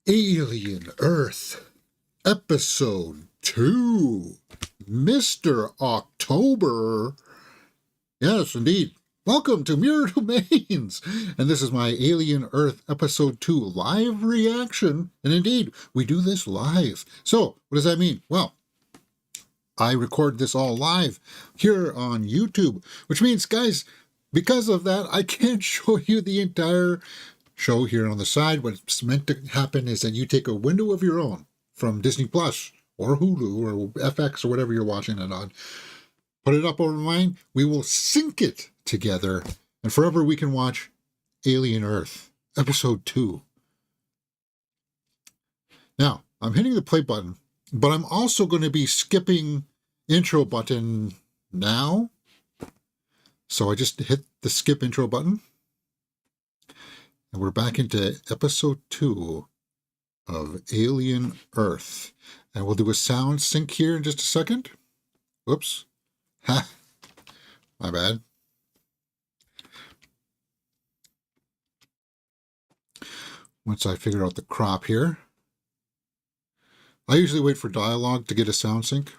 Alien Earth, Episode 2, Mr. October. Yes, indeed. Welcome to Mirror Domains. And this is my Alien Earth Episode 2 live reaction. And indeed, we do this live. So, what does that mean? Well, I record this all live here on YouTube, which means, guys, because of that, I can't show you the entire show here on the side. What's meant to happen is that you take a window of your own from Disney Plus or Hulu or FX or whatever you're watching it on, put it up over mine, we will sync it together, and forever we can watch Alien Earth, Episode 2. Now, I'm hitting the play button, but I'm also going to be skipping intro button now. So I just hit the skip intro button. And we're back into Episode 2 of Alien Earth. And we'll do a sound sync here in just a second. Whoops. Ha. My bad. Once I figure out the crop here. I usually wait for dialogue to get a sound sync.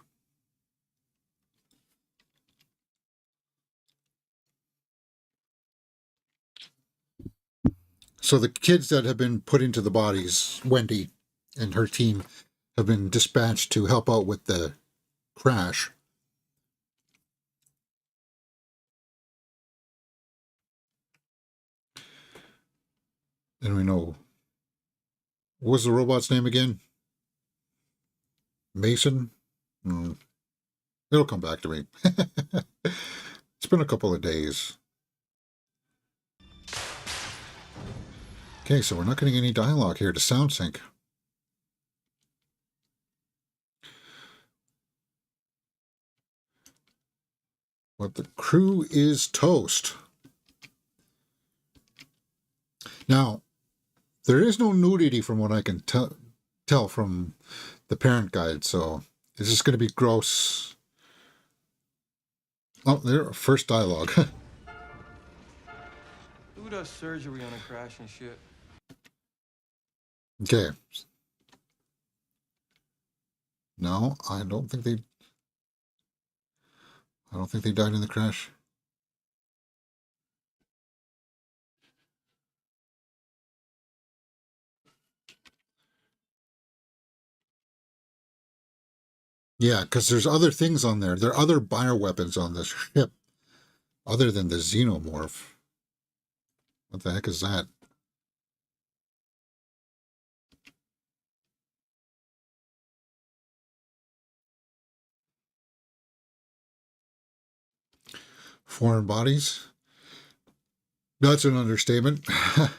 So the kids that have been put into the bodies, Wendy and her team, have been dispatched to help out with the crash. And we know, what was the robot's name again? Mason? It'll come back to me. It's been a couple of days. Okay, so we're not getting any dialogue here to sound sync. But the crew is toast. Now, there is no nudity from what I can tell from the parent guide, so this is going to be gross. Oh, there, first dialogue. Who does surgery on a crashing ship? Okay. No, I don't think they died in the crash. Yeah, because there's other things on there. There are other bioweapons on this ship other than the xenomorph. What the heck is that? Foreign bodies? That's an understatement. At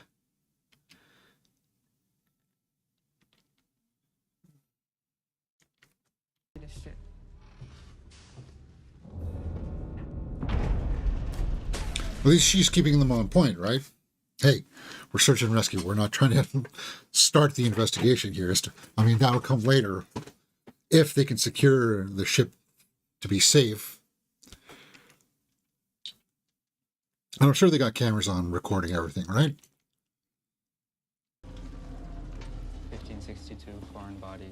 least she's keeping them on point, right? Hey, we're search and rescue. We're not trying to start the investigation here. I mean, that'll come later if they can secure the ship to be safe. And I'm sure they got cameras on recording everything, right? 1562 foreign bodies.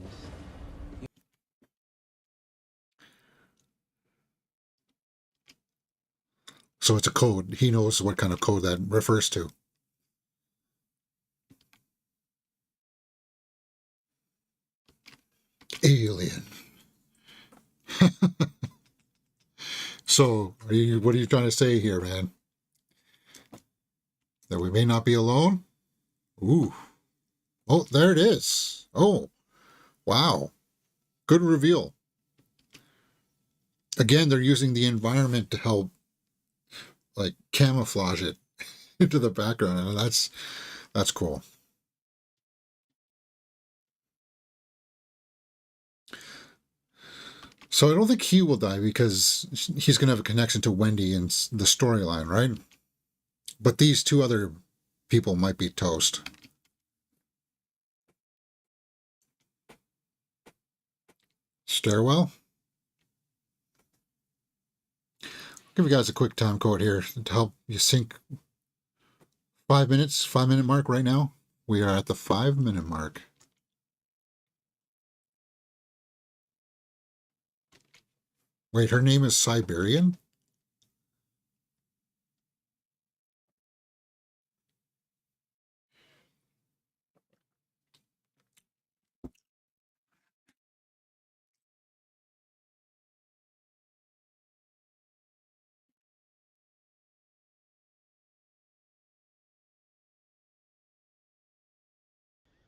So it's a code. He knows what kind of code that refers to. Alien. So, what are you trying to say here, man? That we may not be alone? Ooh. Oh, there it is. Oh, wow. Good reveal. Again, they're using the environment to help, like, camouflage it into the background, and that's cool. So I don't think he will die because he's going to have a connection to Wendy and the storyline, right? But these two other people might be toast. Stairwell. I'll give you guys a quick time code here to help you sync. 5 minutes, 5 minute mark right now. We are at the 5 minute mark. Wait, her name is Siberian?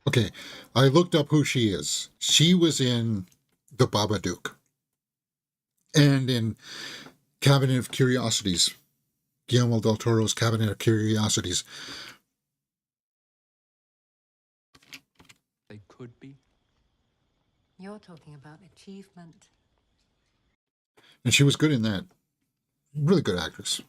Okay, I looked up who she is. She was in The Babadook and in Cabinet of Curiosities. Guillermo del Toro's Cabinet of Curiosities. They could be. You're talking about achievement. And she was good in that. Really good actress.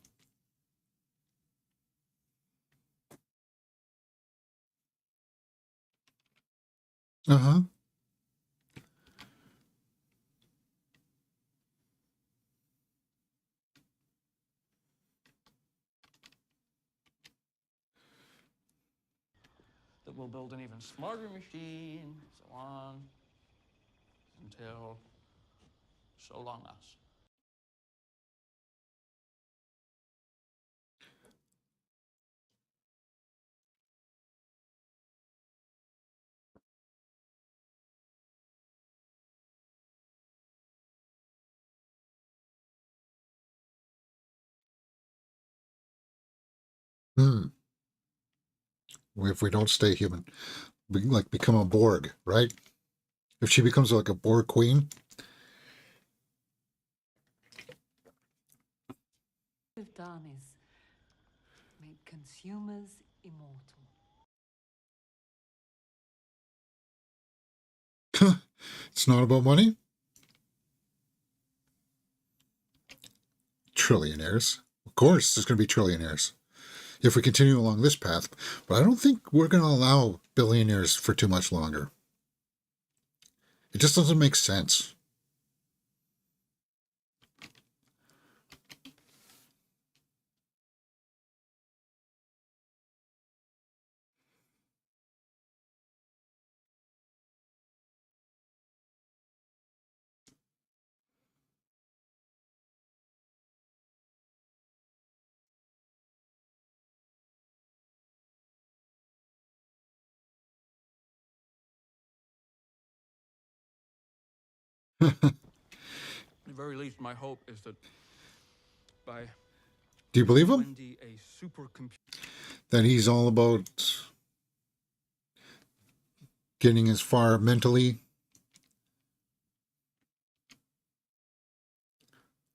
Uh-huh. That we'll build an even smarter machine, so on, until so long us. Hmm. If we don't stay human, we like become a Borg, right? If she becomes like a Borg queen. What we've done is make consumers immortal. It's not about money. Trillionaires. Of course, there's going to be trillionaires if we continue along this path. But I don't think we're going to allow billionaires for too much longer. It just doesn't make sense. At the very least, my hope is that by Do you believe him? Wendy a supercomputer. That he's all about getting as far mentally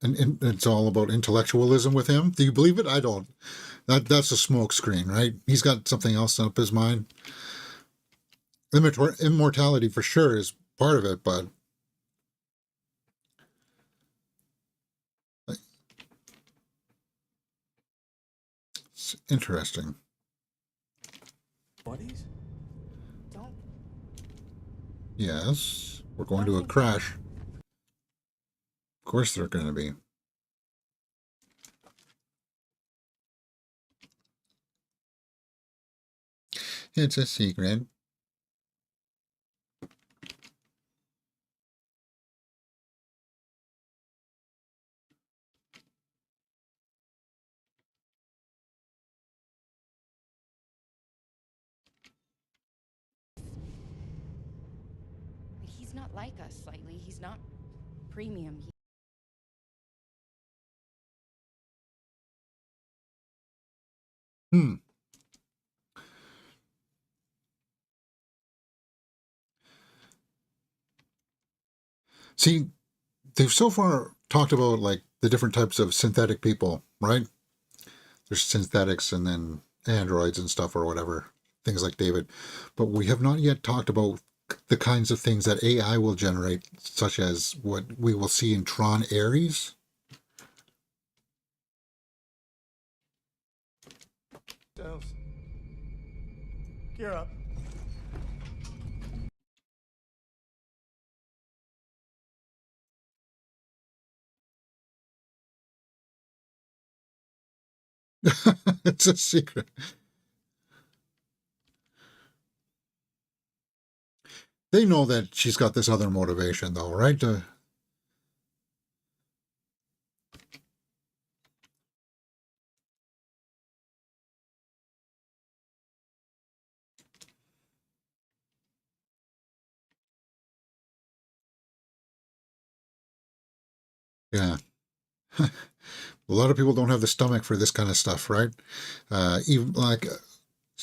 and it's all about intellectualism with him. Do you believe it? I don't. That's a smoke screen, right? He's got something else up his mind. Immortality for sure is part of it, but it's interesting. Buddies? Don't. Yes, we're going to a crash. Of course they're going to be. It's a secret. He's not like us slightly. He's not premium. Hmm. See, they've so far talked about like the different types of synthetic people, right? There's synthetics and then androids and stuff or whatever, things like David. But we have not yet talked about the kinds of things that AI will generate, such as what we will see in Tron Ares. Gear up. It's a secret. They know that she's got this other motivation, though, right? Yeah. A lot of people don't have the stomach for this kind of stuff, right? Even like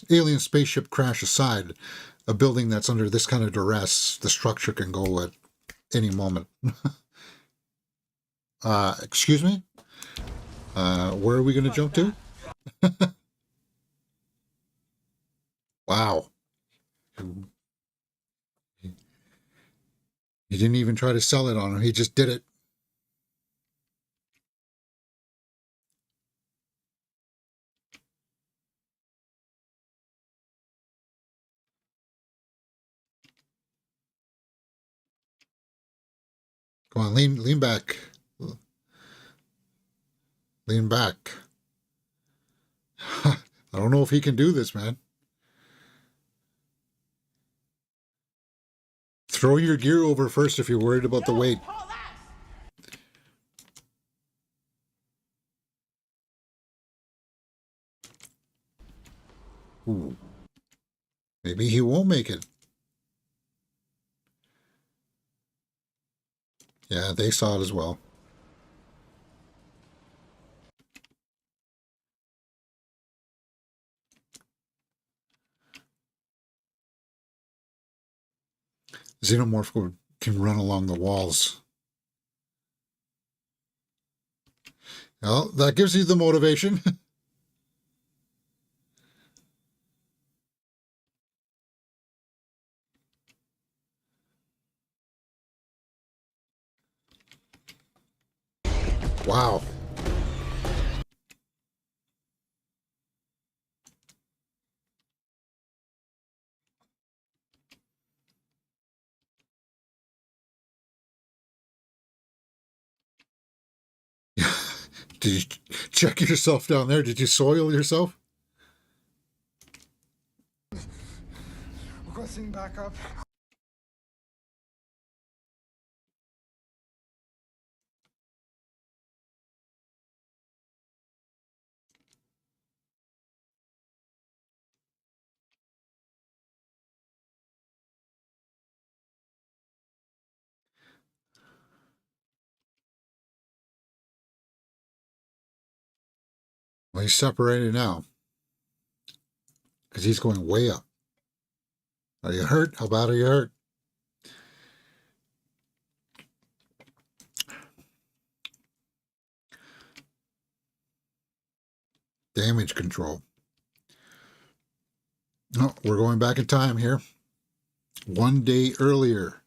alien spaceship crash aside, a building that's under this kind of duress, the structure can go at any moment. Excuse me? Where are we going to jump to? Wow. He didn't even try to sell it on him. He just did it. Come on, lean back. Lean back. I don't know if he can do this, man. Throw your gear over first if you're worried about the weight. Ooh. Maybe he won't make it. Yeah, they saw it as well. Xenomorph can run along the walls. Well, that gives you the motivation. Wow. Did you check yourself down there? Did you soil yourself? Requesting backup. Well, he's separated now because he's going way up. Are you hurt? How bad are you hurt? Damage control. No, we're going back in time here. 1 day earlier.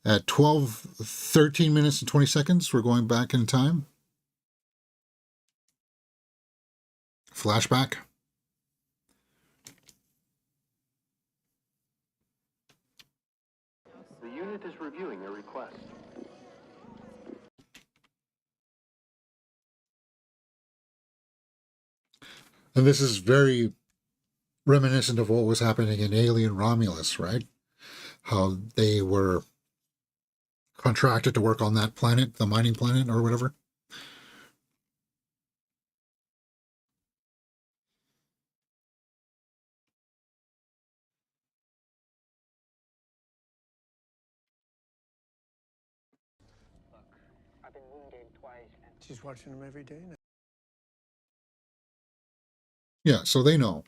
At 13 minutes and 20 seconds, we're going back in time. Flashback. The unit is reviewing your request. And this is very reminiscent of what was happening in Alien Romulus, right? How they were contracted to work on that planet, the mining planet or whatever. I've been wounded twice. She's watching him every day now. Yeah, so they know.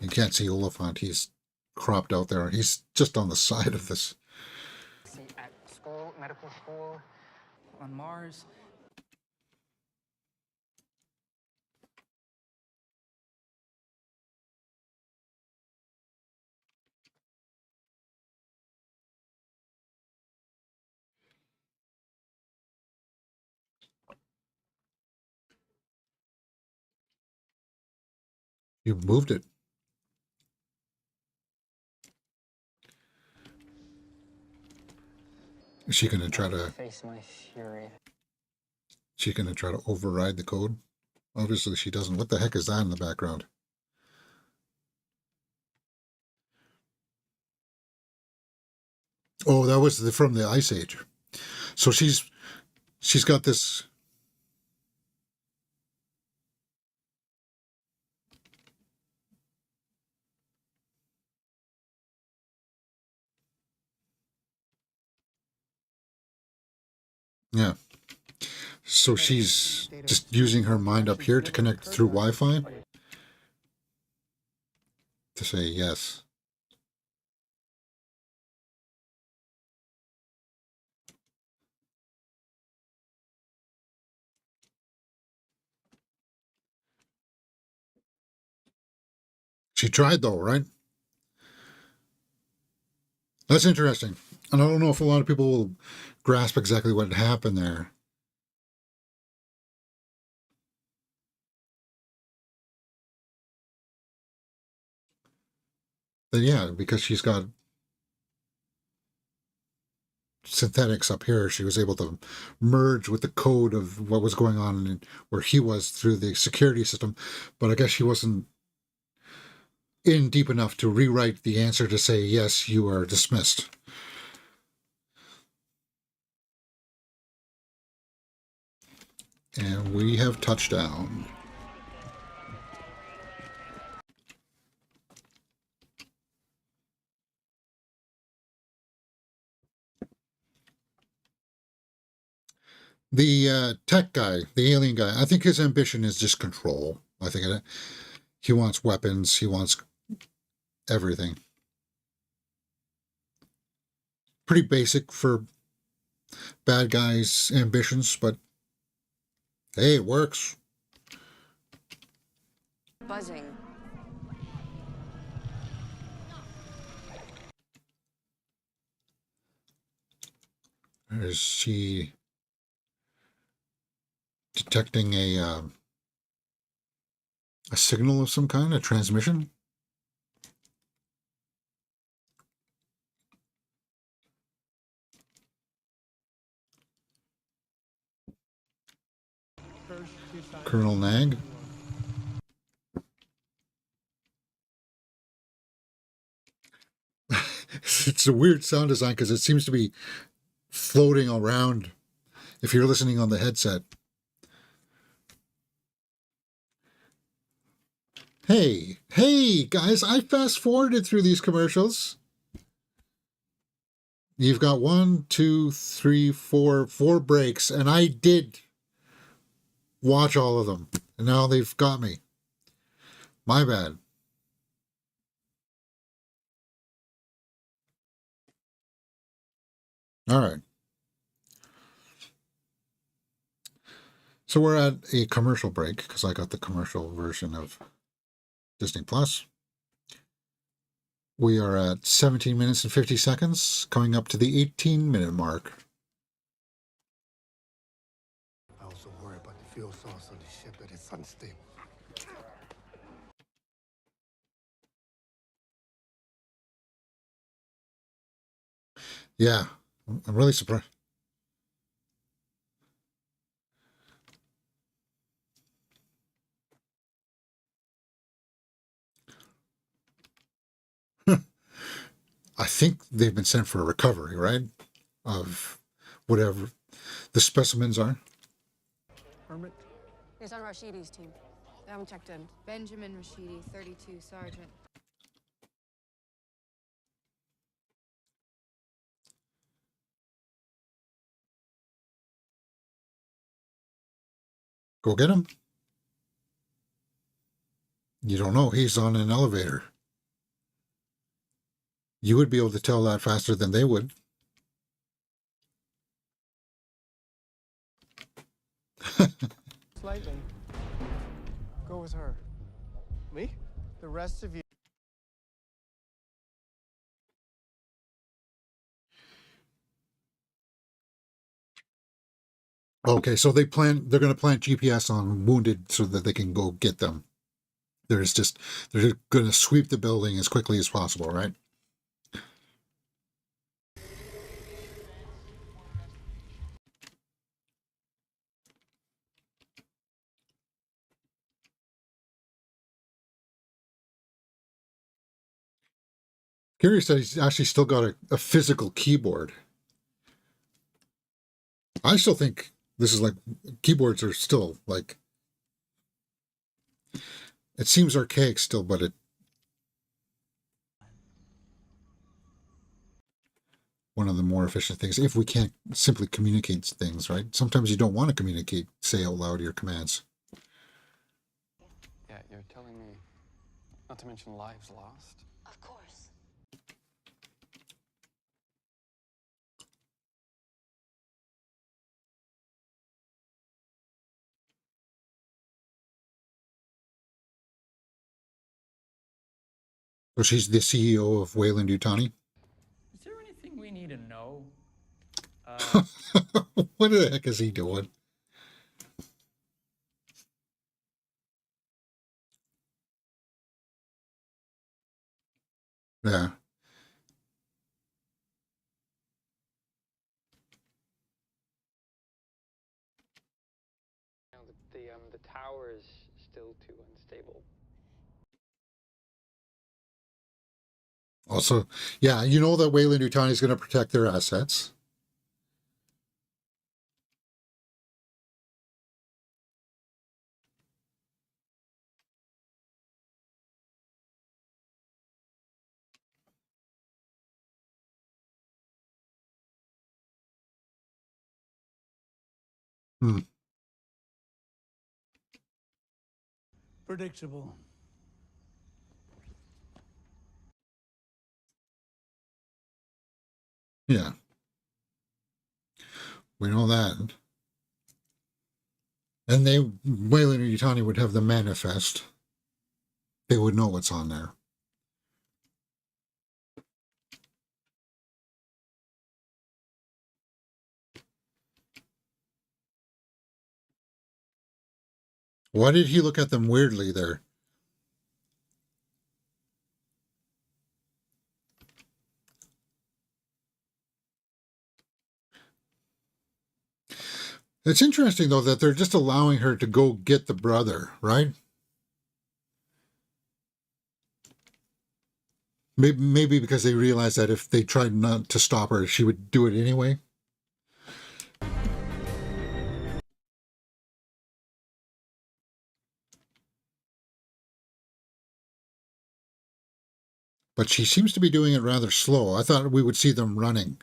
You can't see Oliphant. He's cropped out there. He's just on the side of this. At school, medical school. On Mars, You moved it. Is she gonna try to Face my fury. she gonna try to override the code? Obviously she doesn't. What the heck is that in the background? Oh, that was from the Ice Age. So she's got this. Yeah. So she's just using her mind up here to connect through Wi-Fi to say yes. She tried though, right? That's interesting. And I don't know if a lot of people will grasp exactly what happened there. But yeah, because she's got synthetics up here, she was able to merge with the code of what was going on where he was through the security system. But I guess she wasn't in deep enough to rewrite the answer to say, yes, you are dismissed. And we have touchdown. The tech guy, the alien guy, I think his ambition is just control. I think he wants weapons. He wants everything. Pretty basic for bad guys' ambitions, but hey, it works. Buzzing. Is she detecting a signal of some kind, a transmission? Colonel Nag? It's a weird sound design because it seems to be floating around if you're listening on the headset. Hey, guys, I fast forwarded through these commercials. You've got 1, 2, 3, 4 breaks, and I did watch all of them. And now they've got me. My bad. All right. So we're at a commercial break because I got the commercial version of Disney Plus. We are at 17 minutes and 50 seconds, coming up to the 18-minute mark. I also worry about the fuel source on the ship that it's unstable. Yeah, I'm really surprised. I think they've been sent for a recovery, right? Of whatever the specimens are. Hermit? He's on Rashidi's team. They haven't checked in. Benjamin Rashidi, 32, Sergeant. Go get him. You don't know. He's on an elevator. You would be able to tell that faster than they would. Slightly. Go with her. Me? The rest of you. Okay, so they're going to plant GPS on wounded so that they can go get them. They're going to sweep the building as quickly as possible, right? Curious that he's actually still got a physical keyboard. I still think this is like keyboards are still like, it seems archaic still, but one one of the more efficient things if we can't simply communicate things, right? Sometimes you don't want to communicate, say out loud your commands. Yeah, you're telling me, not to mention lives lost. Of course. So she's the CEO of Wayland Yutani. Is there anything we need to know? What the heck is he doing? Yeah. The tower is still too unstable. Also, yeah, you know that Wayland Yutani is going to protect their assets. Hmm. Predictable. Yeah. We know that. And Wayland Yutani would have the manifest. They would know what's on there. Why did he look at them weirdly there? It's interesting, though, that they're just allowing her to go get the brother, right? Maybe because they realized that if they tried not to stop her, she would do it anyway. But she seems to be doing it rather slow. I thought we would see them running.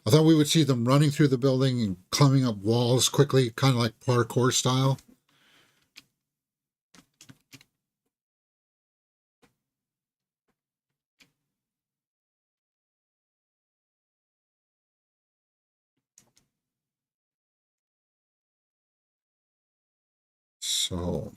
I thought we would see them running through the building and climbing up walls quickly, kind of like parkour style. So,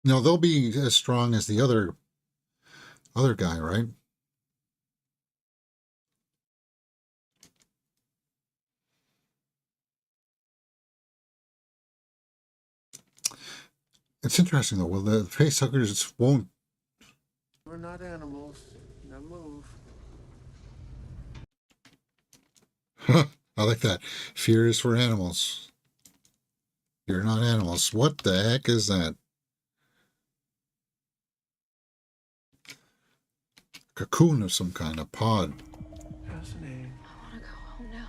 now they'll be as strong as the other guy, right? It's interesting though. Well, the facehuggers won't. We're not animals. Now move. I like that. Fear is for animals. You're not animals. What the heck is that? Cocoon of some kind, a pod. Fascinating. I want to go home now.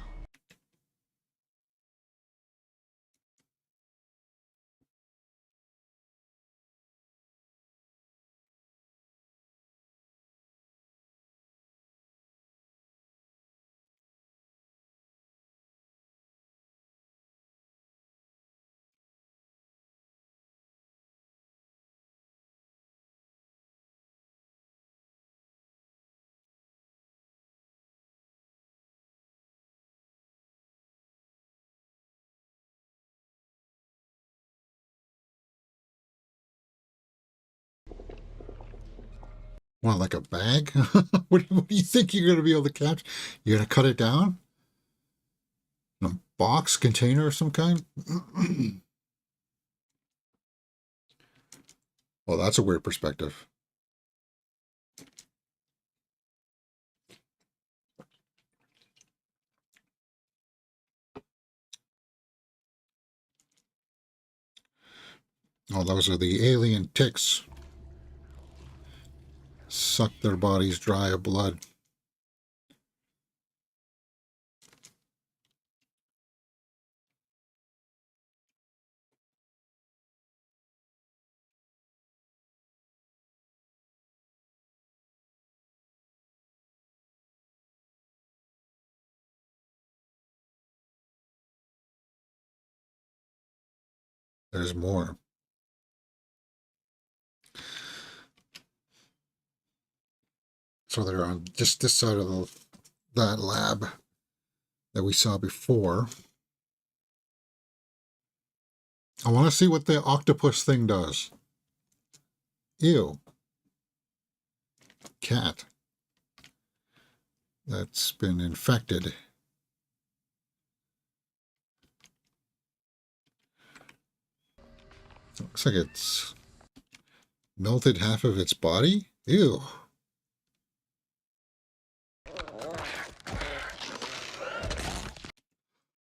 What, like a bag? What do you think you're going to be able to catch? You're going to cut it down? In a box, container of some kind? Well, that's a weird perspective. Oh, those are the alien ticks. Suck their bodies dry of blood. There's more. So they're on just this side of that lab that we saw before. I want to see what the octopus thing does. Ew. Cat. That's been infected. Looks like it's melted half of its body. Ew.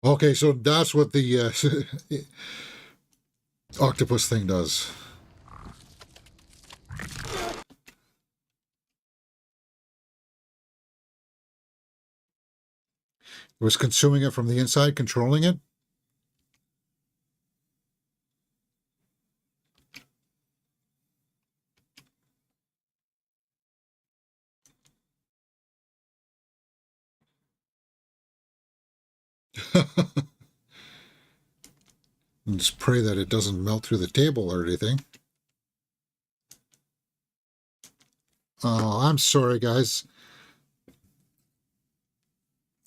Okay, so that's what the octopus thing does. It was consuming it from the inside, controlling it. And just pray that it doesn't melt through the table or anything. Oh, I'm sorry, guys.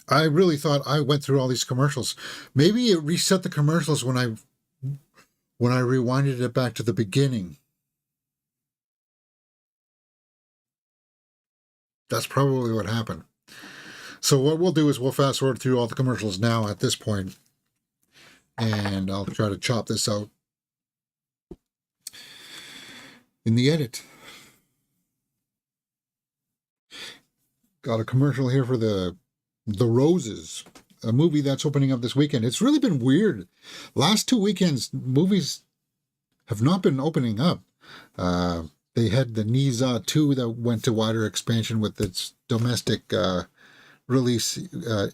I really thought I went through all these commercials. Maybe it reset the commercials when I rewinded it back to the beginning. That's probably what happened. So what we'll do is we'll fast forward through all the commercials now at this point, and I'll try to chop this out in the edit. Got a commercial here for the Roses, a movie that's opening up this weekend. It's really been weird. Last 2 weekends, movies have not been opening up. They had the Niza 2 that went to wider expansion with its domestic release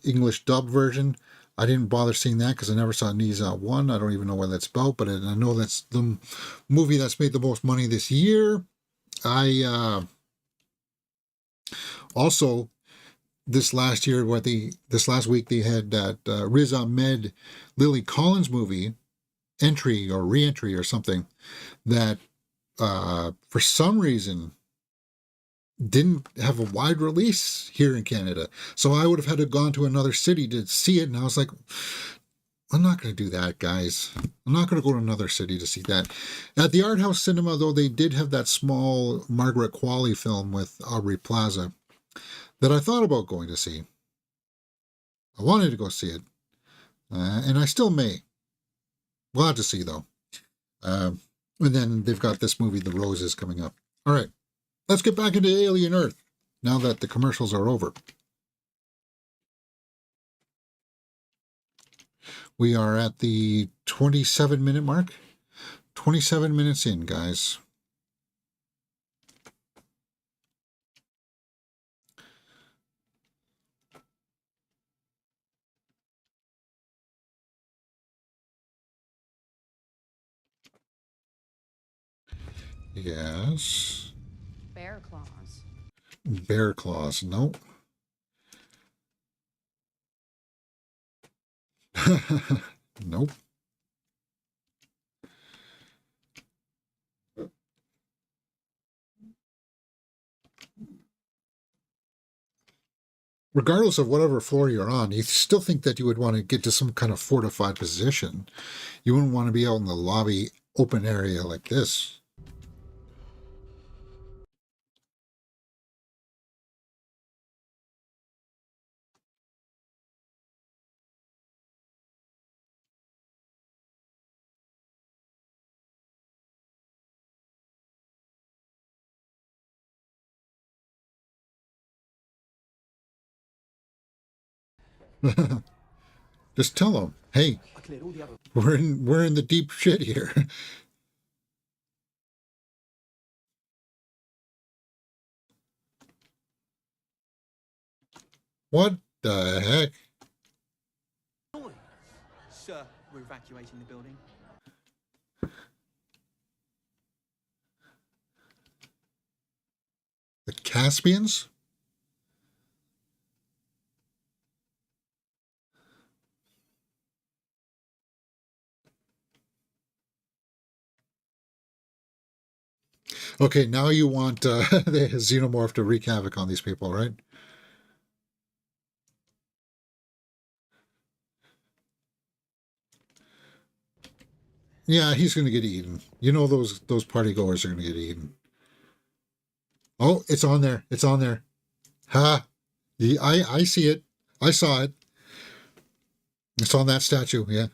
English dub version. I didn't bother seeing that because I never saw Niza 1. I don't even know what that's about, but I know that's the movie that's made the most money this year. Also, this last week they had that Riz Ahmed Lily Collins movie, Entry or Reentry or something, that for some reason didn't have a wide release here in Canada. So I would have had to gone to another city to see it, and I was like, I'm not going to do that, guys. I'm not going to go to another city to see that. At the Art House Cinema, though, they did have that small Margaret Qualley film with Aubrey Plaza that I thought about going to see. I wanted to go see it, and I still may. We'll have to see, though. And then they've got this movie, The Roses, coming up. All right, let's get back into Alien Earth now that the commercials are over. We are at the 27-minute mark. 27 minutes in, guys. Yes. Bear claws. Bear claws. Nope. Nope. Regardless of whatever floor you're on, you still think that you would want to get to some kind of fortified position. You wouldn't want to be out in the lobby open area like this. Just tell them, hey, we're in the deep shit here. What the heck? Sir, we're evacuating the building. The Caspians? Okay, now you want the xenomorph to wreak havoc on these people, right? Yeah, he's going to get eaten. You know those party goers are going to get eaten. Oh, it's on there. It's on there. Ha! I see it. I saw it. It's on that statue, yeah.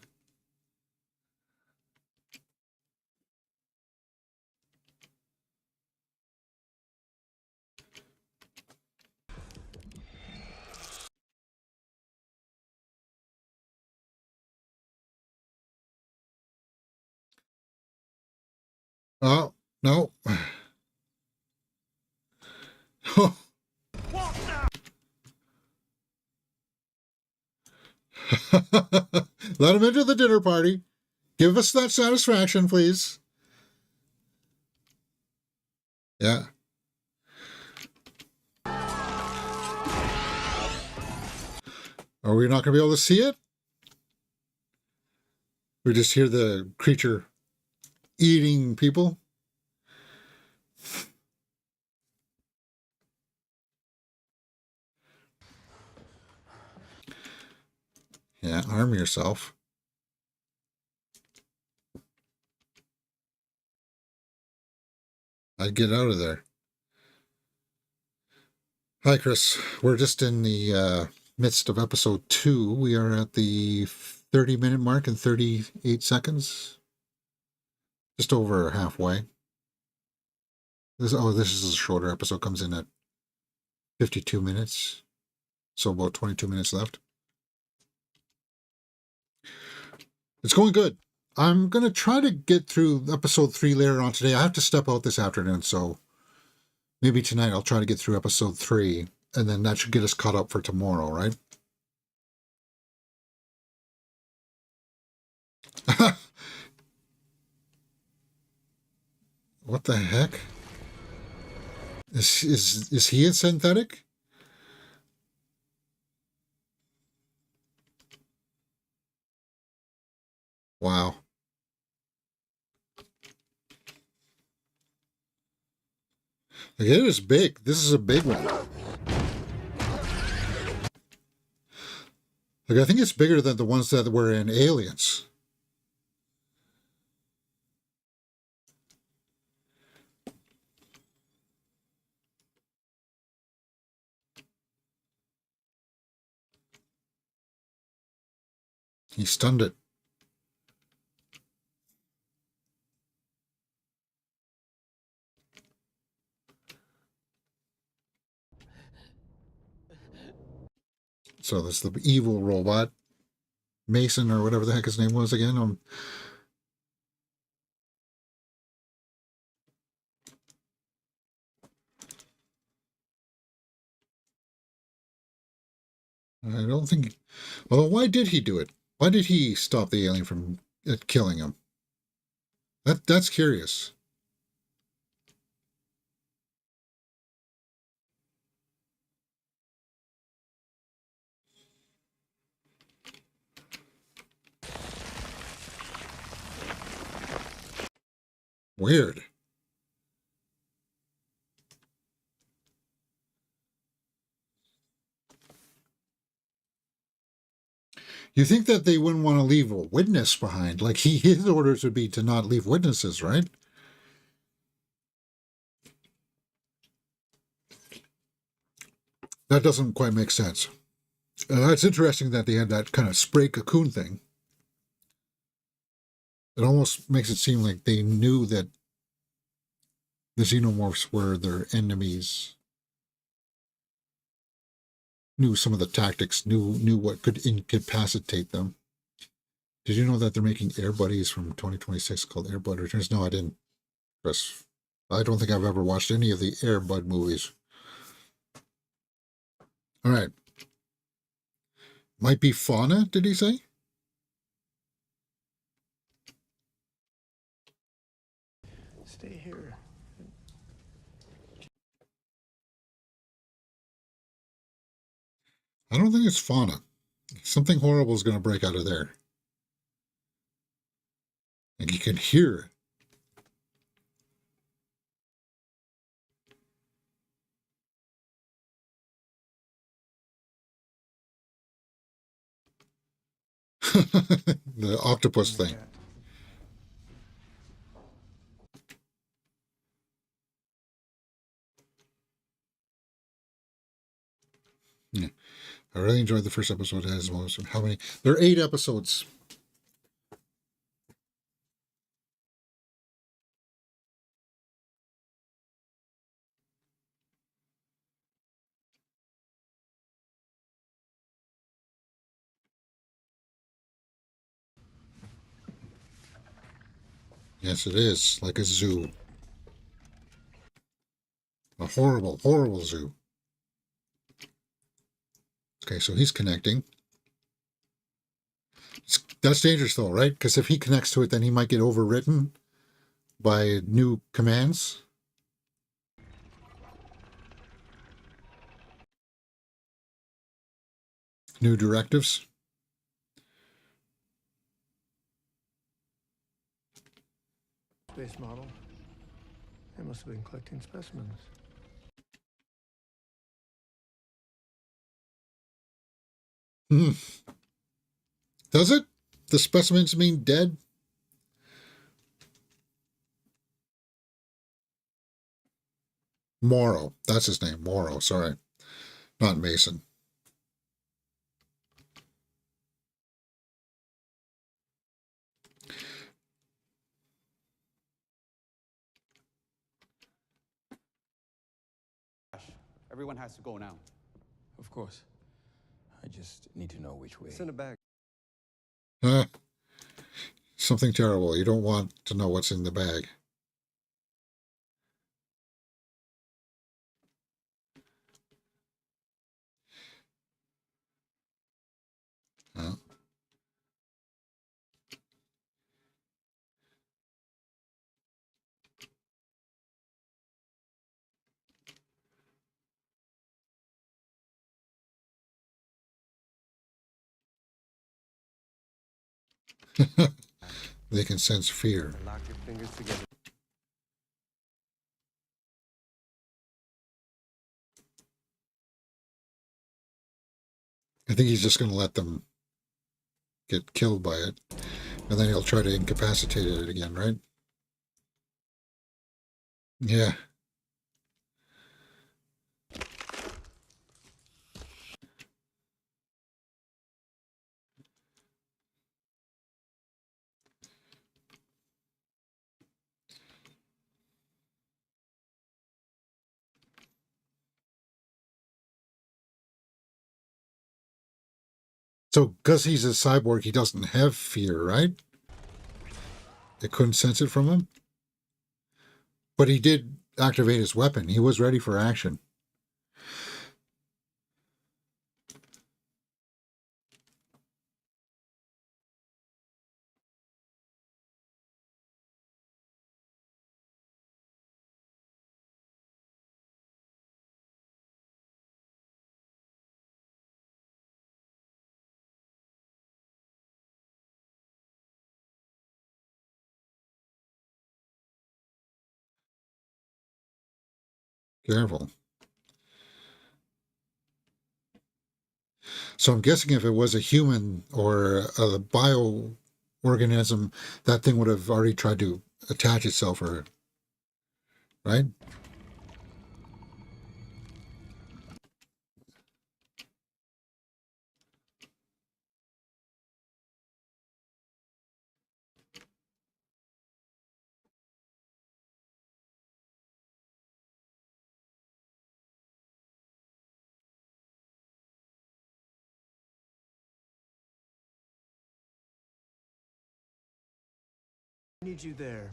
Oh, no. Let him into the dinner party. Give us that satisfaction, please. Yeah. Are we not going to be able to see it? We just hear the creature eating people. Yeah, arm yourself. I'd get out of there. Hi, Chris. We're just in the midst of episode 2. We are at the 30-minute mark and 38 seconds. Just over halfway. This is a shorter episode. Comes in at 52 minutes. So about 22 minutes left. It's going good. I'm going to try to get through episode 3 later on today. I have to step out this afternoon, so maybe tonight I'll try to get through episode 3, and then that should get us caught up for tomorrow, right? What the heck? Is he a synthetic? Wow. Like, it is big. This is a big one. Like, I think it's bigger than the ones that were in Aliens. He stunned it. So that's the evil robot. Mason, or whatever the heck his name was again. I don't think... Well, why did he do it? Why did he stop the alien from killing him? That's curious. Weird. You think that they wouldn't want to leave a witness behind? Like, his orders would be to not leave witnesses, right? That doesn't quite make sense. It's interesting that they had that kind of spray cocoon thing. It almost makes it seem like they knew that the xenomorphs were their enemies. Knew some of the tactics, knew what could incapacitate them. Did you know that they're making Air Buddies from 2026 called Air Bud Returns? No, I didn't, Chris. I don't think I've ever watched any of the Air Bud movies. All right. Might be fauna, did he say? Stay here. I don't think it's fauna. Something horrible is going to break out of there. And you can hear it. The octopus thing. Yeah. I really enjoyed the first episode. It has most. How many? There are 8 episodes. Yes, it is. Like a zoo. A horrible, horrible zoo. Okay, so he's connecting. That's dangerous though, right? Because if he connects to it, then he might get overwritten by new commands. New directives. Space model. They must have been collecting specimens. Hmm. Does it? The specimens mean dead? Morrow. That's his name. Morrow. Sorry. Not Mason. Everyone has to go now. Of course. I just need to know which way. It's in a bag. Huh? Something terrible. You don't want to know what's in the bag. Huh? They can sense fear. Lock your fingers together. I think he's just going to let them get killed by it. And then he'll try to incapacitate it again, right? Yeah. So, because he's a cyborg, he doesn't have fear, right? It couldn't sense it from him. But he did activate his weapon. He was ready for action. Careful. So I'm guessing if it was a human or a bioorganism, that thing would have already tried to attach itself, or right? I need you there.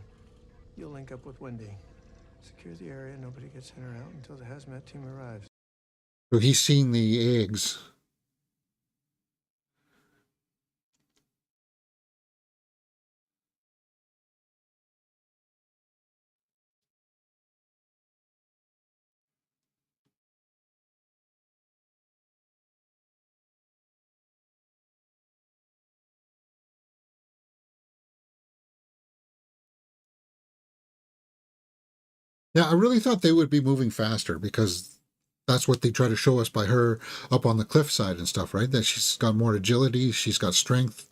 You'll link up with Wendy. Secure the area. Nobody gets in or out until the hazmat team arrives. So he's seen the eggs. Yeah, I really thought they would be moving faster because that's what they try to show us by her up on the cliffside and stuff, right? That she's got more agility, she's got strength.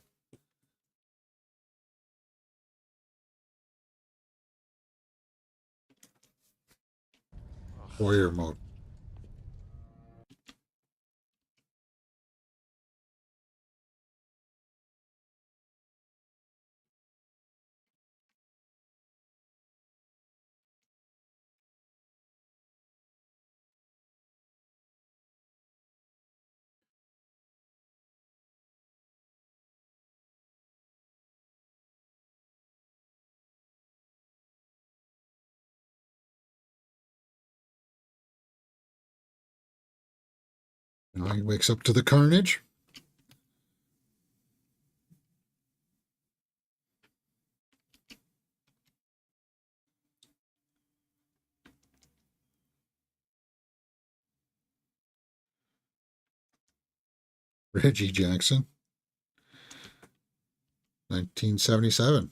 Warrior mode. Now he wakes up to the carnage. Reggie Jackson, 1977.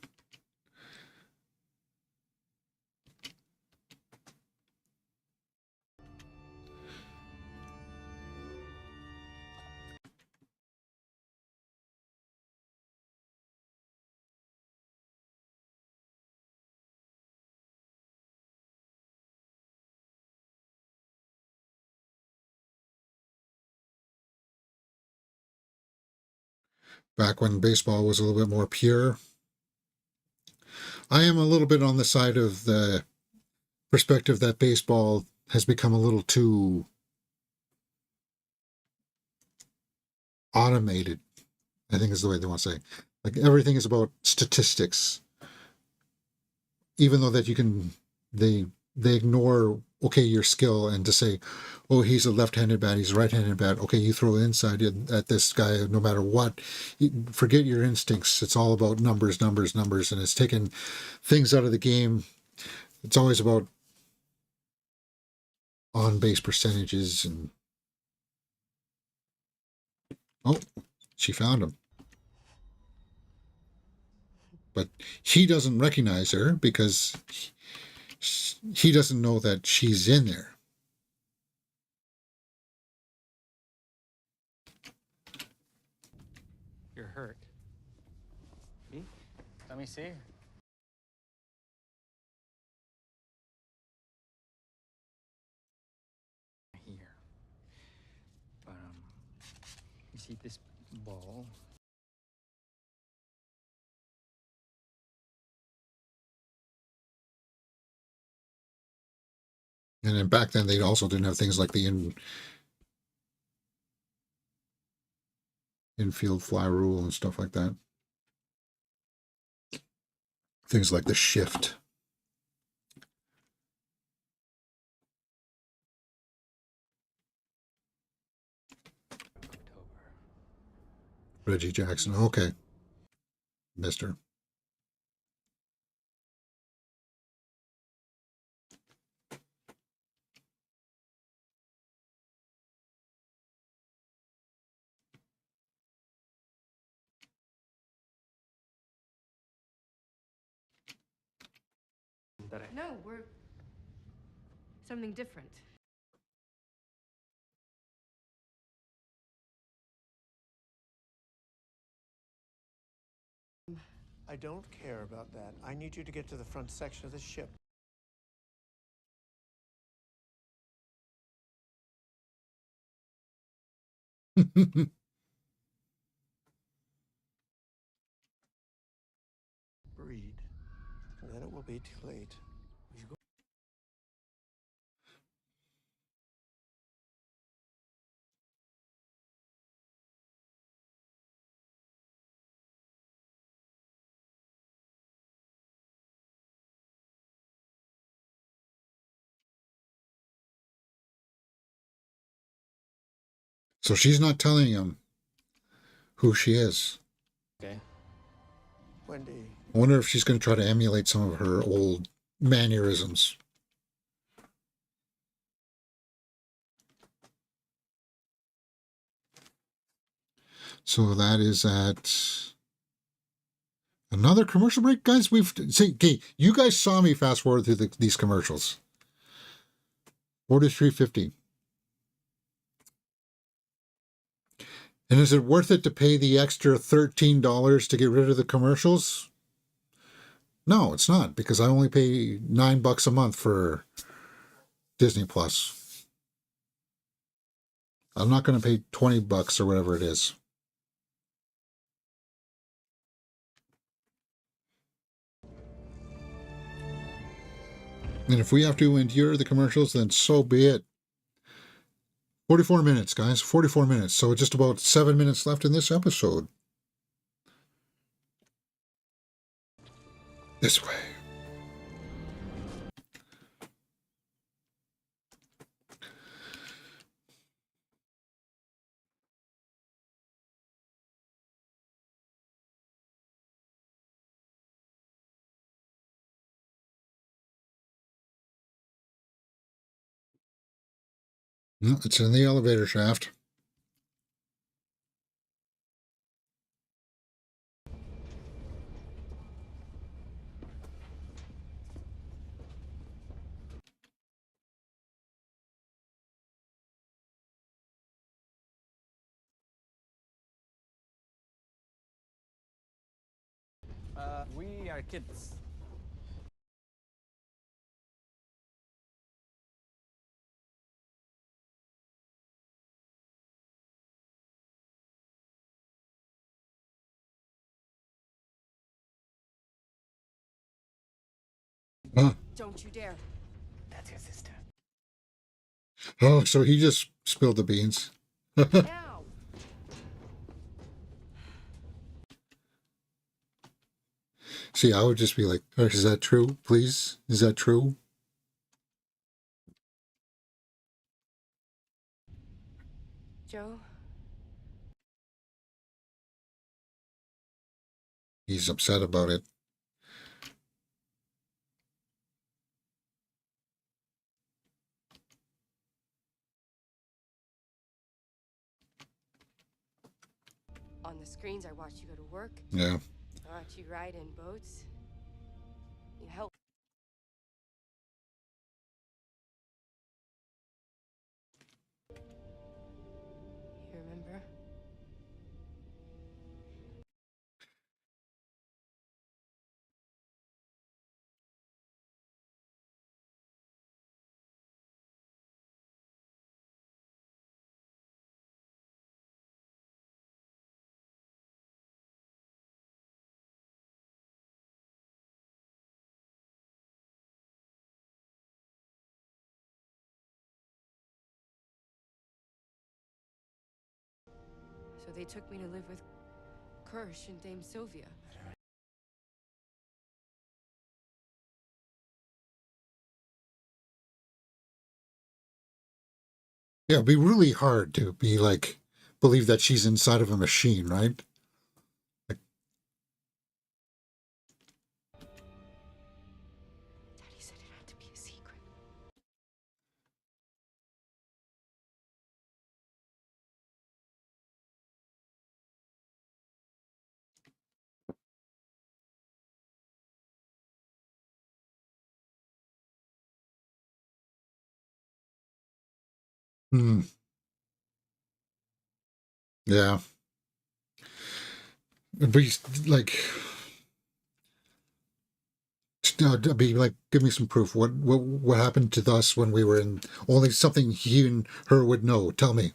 Back when baseball was a little bit more pure. I am a little bit on the side of the perspective that baseball has become a little too automated, I think is the way they want to say. Like everything is about statistics. Even though that you can, they ignore, okay, your skill and to say, oh, he's a left-handed bat, he's a right-handed bat. Okay, you throw inside at this guy no matter what. Forget your instincts. It's all about numbers, numbers, numbers, and it's taken things out of the game. It's always about on-base percentages and oh, she found him. But he doesn't recognize her because he doesn't know that she's in there. You're hurt. See? Let me see. Here. But, you see this ball? And then back then, they also didn't have things like the infield fly rule and stuff like that. Things like the shift. Reggie Jackson. Okay. Mister. No, we're something different. I don't care about that. I need you to get to the front section of the ship. Breed. And then it will be too late. So she's not telling him who she is. Okay. Wendy. I wonder if she's going to try to emulate some of her old mannerisms. So that is at another commercial break, guys. We've see, okay, you guys saw me fast forward through these commercials. $43.50. And is it worth it to pay the extra $13 to get rid of the commercials? No, it's not, because I only pay $9 a month for Disney Plus. I'm not going to pay $20 or whatever it is. And if we have to endure the commercials, then so be it. 44 minutes, guys. 44 minutes. So just about 7 minutes left in this episode. This way. No, it's in the elevator shaft. We are kids. Huh. Don't you dare. That's your sister. Oh, so he just spilled the beans. Now. See, I would just be like, "Oh, is that true? Please? Is that true?" Joe? He's upset about it. On the screens, I watched you go to work. Yeah. I watched you ride in boats. You help. You remember? So they took me to live with Kirsch and Dame Sylvia. Yeah, it'd be really hard to be like, believe that she's inside of a machine, right? Like, Daddy said it had to be a secret. hmm. Yeah. It'd be like, it'd be like, give me some proof. What happened to us when we were in only something he and her would know? Tell me.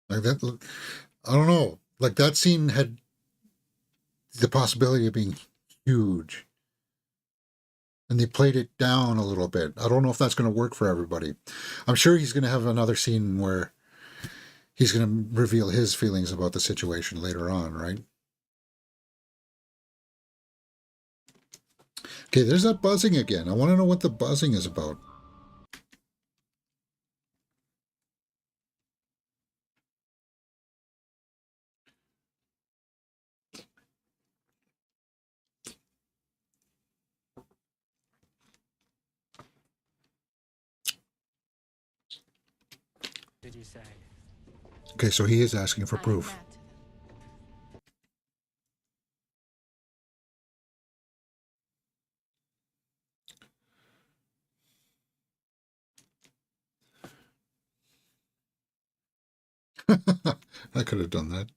Like that, I don't know. Like that scene had the possibility of being huge. And they played it down a little bit. I don't know if that's going to work for everybody. I'm sure he's going to have another scene where he's going to reveal his feelings about the situation later on, right? Okay, there's that buzzing again. I want to know what the buzzing is about. Did you say? Okay, so he is asking for proof. I could have done that.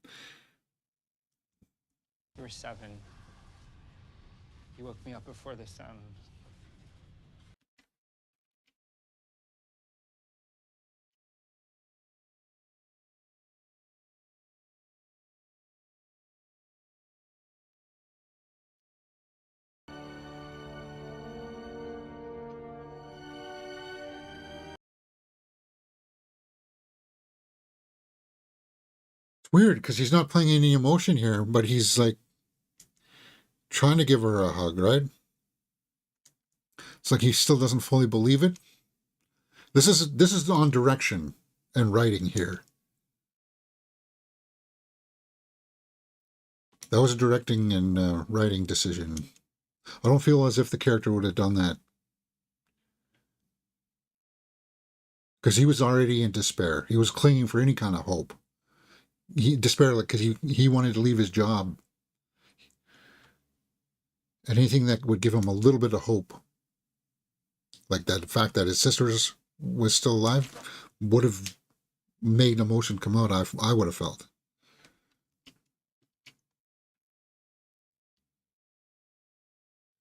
You were 7. You woke me up before the sun. It's weird because he's not playing any emotion here, but he's like trying to give her a hug, right? It's like he still doesn't fully believe it. This is on direction and writing here. That was a directing and writing decision. I don't feel as if the character would have done that. Because he was already in despair. He was clinging for any kind of hope. Despair, like, because he wanted to leave his job. Anything that would give him a little bit of hope, like that fact that his sister was still alive, would have made emotion come out. I would have felt.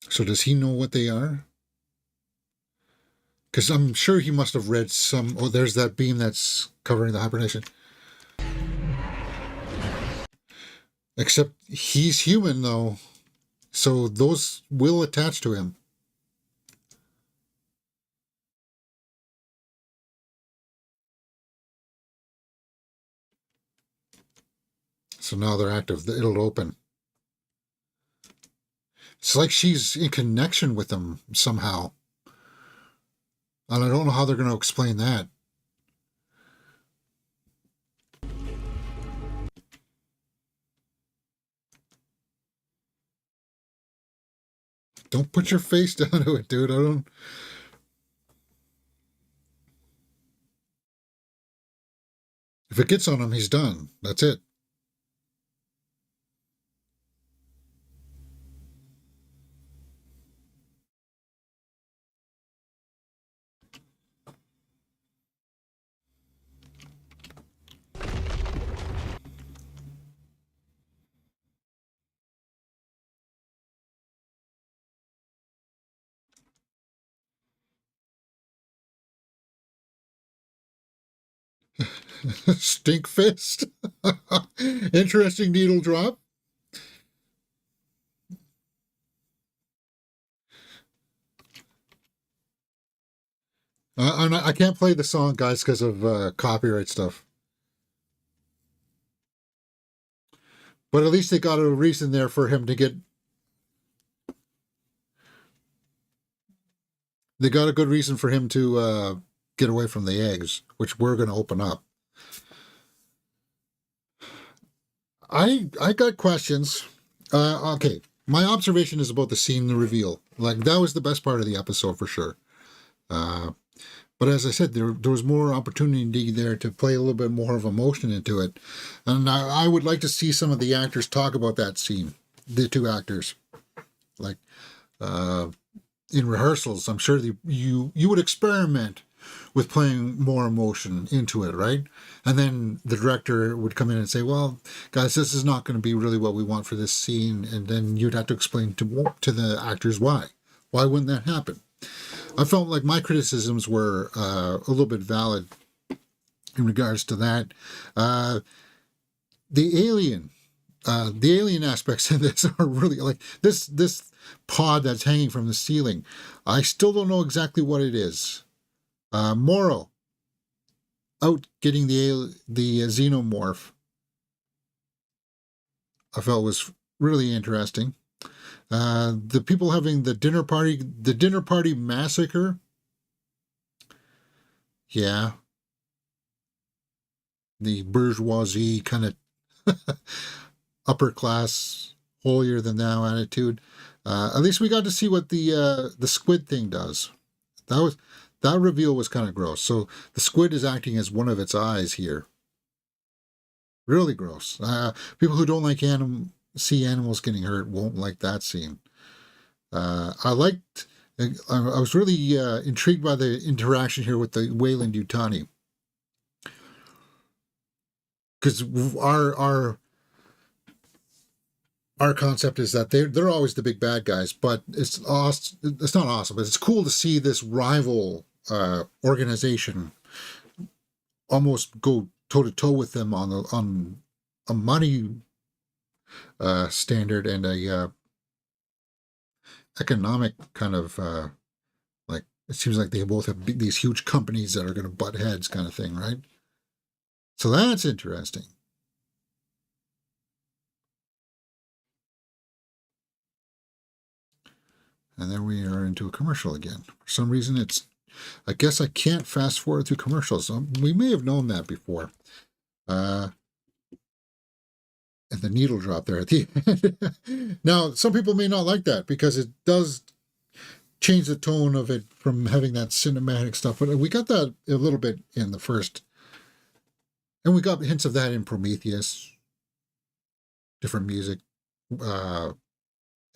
So does he know what they are? Because I'm sure he must have read some. Oh, there's that beam that's covering the hibernation. Except he's human, though. So those will attach to him. So now they're active. It'll open. It's like she's in connection with them somehow. And I don't know how they're going to explain that. Don't put your face down to it, dude. I don't... If it gets on him, he's done. That's it. Stink fist. Interesting needle drop. I can't play the song, guys, because of copyright stuff. But at least they got a reason there for him to get... They got a good reason for him to get away from the eggs, which we're going to open up. I got questions. Okay, my observation is about the scene, the reveal. Like, that was the best part of the episode for sure. But as I said, there was more opportunity there to play a little bit more of emotion into it. And I would like to see some of the actors talk about that scene, the two actors. Like, in rehearsals, I'm sure you would experiment with playing more emotion into it, right? And then the director would come in and say, well, guys, this is not going to be really what we want for this scene. And then you'd have to explain to the actors why. Why wouldn't that happen? I felt like my criticisms were a little bit valid in regards to that. The alien aspects of this are really like this pod that's hanging from the ceiling. I still don't know exactly what it is. Moro out getting the xenomorph, I felt was really interesting. The people having the dinner party massacre. Yeah. The bourgeoisie kind of upper class, holier than thou attitude. At least we got to see what the squid thing does. That reveal was kind of gross. So the squid is acting as one of its eyes here. Really gross. People who don't like see animals getting hurt won't like that scene. I was really intrigued by the interaction here with the Wayland Yutani. Because our concept is that they're always the big bad guys, but it's awesome. It's not awesome, but it's cool to see this rival organization almost go toe to toe with them on a money standard and a economic kind of like it seems like they both have these huge companies that are going to butt heads, kind of thing, right? So that's interesting. And then we are into a commercial again. For some reason, I guess I can't fast forward through commercials. We may have known that before. And the needle drop there at the end. Now, some people may not like that because it does change the tone of it from having that cinematic stuff. But we got that a little bit in the first. And we got hints of that in Prometheus. Different music. And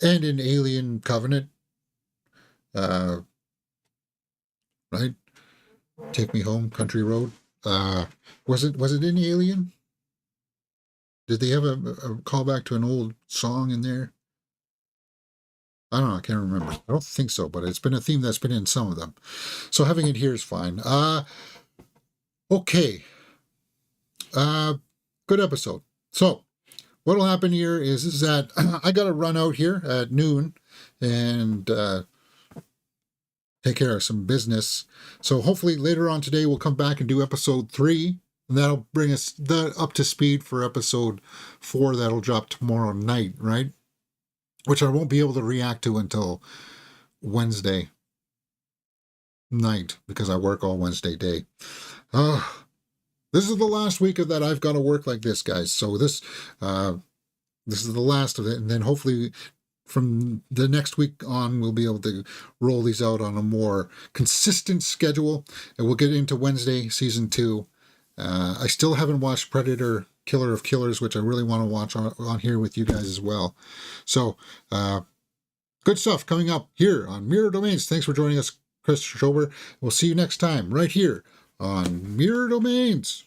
in Alien Covenant. Right? Take Me Home, Country Road. Was it in Alien? Did they have a callback to an old song in there? I don't know. I can't remember. I don't think so, but it's been a theme that's been in some of them. So having it here is fine. Okay. Good episode. So what'll happen here is that I got to run out here at noon and take care of some business. So hopefully later on today we'll come back and do episode 3. And that'll bring us up to speed for episode 4 that'll drop tomorrow night, right? Which I won't be able to react to until Wednesday night because I work all Wednesday day. This is the last week of that I've got to work like this, guys. So this is the last of it. And then hopefully from the next week on, we'll be able to roll these out on a more consistent schedule. And we'll get into Wednesday, season 2. I still haven't watched Predator, Killer of Killers, which I really want to watch on here with you guys as well. So, good stuff coming up here on Mirror Domains. Thanks for joining us, Chris Schober. We'll see you next time right here on Mirror Domains.